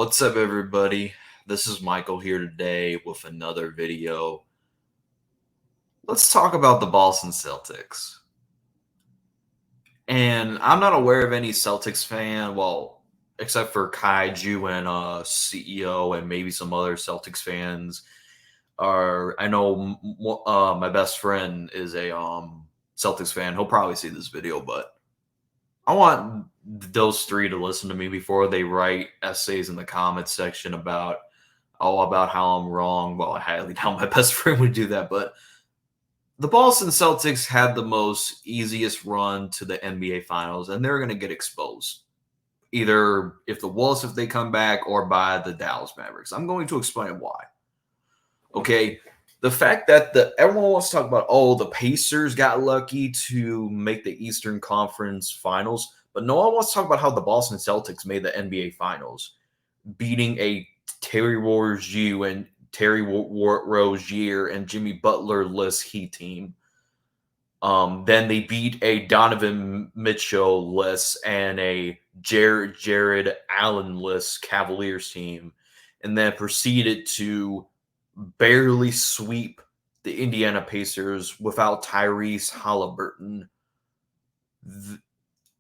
What's up, everybody? This is Michael here today with another video. Let's talk about the Boston Celtics. And I'm not aware of any Celtics fan, well, except for Kaiju and CEO and maybe some other Celtics fans. I know my best friend is a Celtics fan. He'll probably see this video, but I want those three to listen to me before they write essays in the comments section about about how I'm wrong. Well, I highly doubt my best friend would do that, but the Boston Celtics had the most easiest run to the NBA Finals, and they're going to get exposed. Either if the Wolves, if they come back, or by the Dallas Mavericks. I'm going to explain why. Okay, the fact that everyone wants to talk about, the Pacers got lucky to make the Eastern Conference Finals, but no one wants to talk about how the Boston Celtics made the NBA Finals, beating a Terry Rozier and Jimmy Butler-less Heat team. Then they beat a Donovan Mitchell-less and a Jared Allen-less Cavaliers team, and then proceeded to barely sweep the Indiana Pacers without Tyrese Halliburton.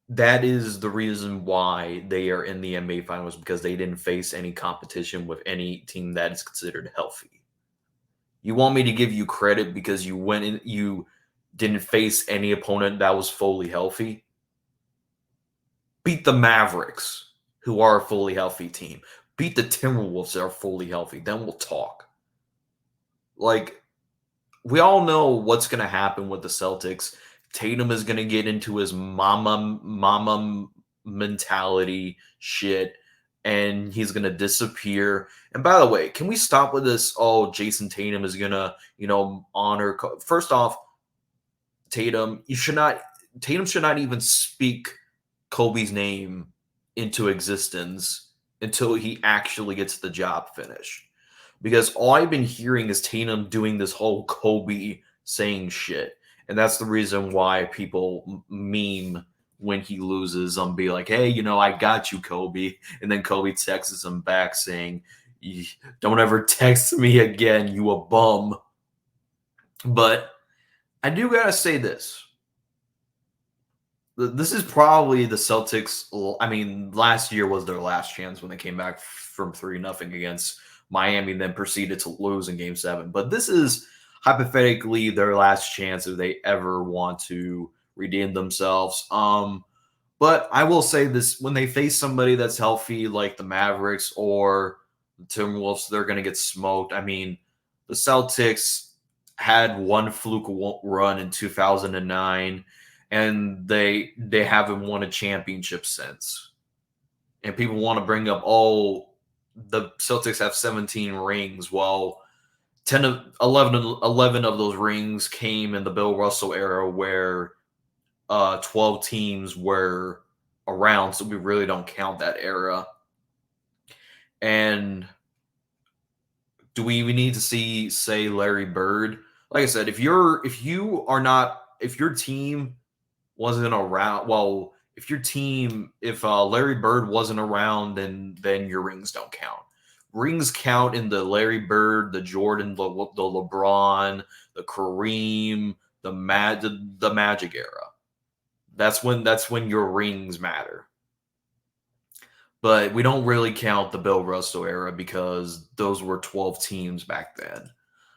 That is the reason why they are in the NBA Finals, because they didn't face any competition with any team that is considered healthy. You want me to give you credit because you didn't face any opponent that was fully healthy? Beat the Mavericks, who are a fully healthy team. Beat the Timberwolves, that are fully healthy. Then we'll talk. Like, we all know what's going to happen with the Celtics. Tatum is going to get into his mama mentality shit, and he's going to disappear. And by the way, can we stop with this? Oh, Jason Tatum is going to, honor. First off, Tatum should not even speak Kobe's name into existence until he actually gets the job finished. Because all I've been hearing is Tatum doing this whole Kobe saying shit. And that's the reason why people meme when he loses and be like, hey, I got you, Kobe. And then Kobe texts him back saying, don't ever text me again, you a bum. But I do got to say this. This is probably the Celtics. I mean, last year was their last chance when they came back from 3-0 against Miami, then proceeded to lose in Game 7. But this is hypothetically their last chance if they ever want to redeem themselves. But I will say this: when they face somebody that's healthy, like the Mavericks or the Timberwolves, they're going to get smoked. I mean, the Celtics had one fluke run in 2009, and they haven't won a championship since. And people want to bring up, the Celtics have 17 rings. Well, 11 of those rings came in the Bill Russell era, where 12 teams were around, so we really don't count that era. And do we even need to say Larry Bird? Like I said, if your team wasn't around, if Larry Bird wasn't around, then your rings don't count. Rings count in the Larry Bird, the Jordan, the LeBron, the Kareem, the Magic era. That's when your rings matter. But we don't really count the Bill Russell era because those were 12 teams back then.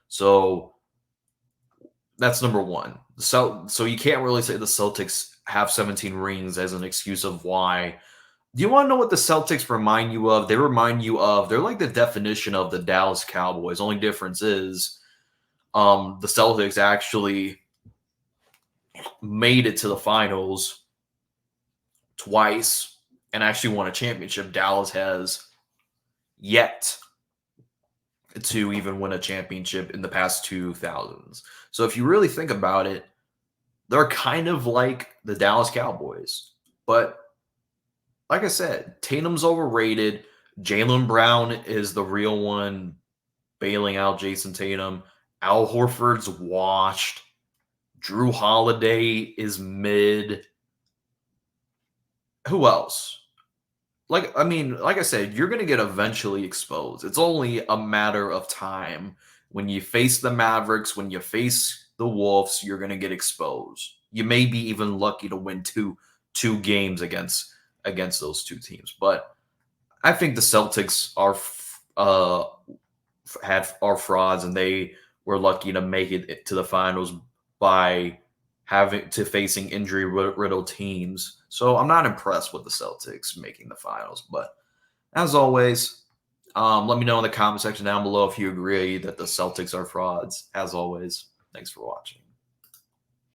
So that's number one. So you can't really say the Celtics have 17 rings as an excuse of why. Do you want to know what the Celtics remind you of? They're like the definition of the Dallas Cowboys. Only difference is the Celtics actually made it to the finals twice and actually won a championship. Dallas has yet to even win a championship in the past 2000s. So if you really think about it, they're kind of like the Dallas Cowboys. But like I said, Tatum's overrated. Jaylen Brown is the real one bailing out Jason Tatum. Al Horford's washed. Drew Holiday is mid. Who else? like I said, you're gonna get eventually exposed. It's only a matter of time. When you face the Mavericks, when you face the Wolves, you're gonna get exposed. You may be even lucky to win two games against those two teams. But I think the Celtics are frauds, and they were lucky to make it to the finals by having to facing injury riddled teams. So I'm not impressed with the Celtics making the finals. But as always, let me know in the comment section down below if you agree that the Celtics are frauds. As always, thanks for watching.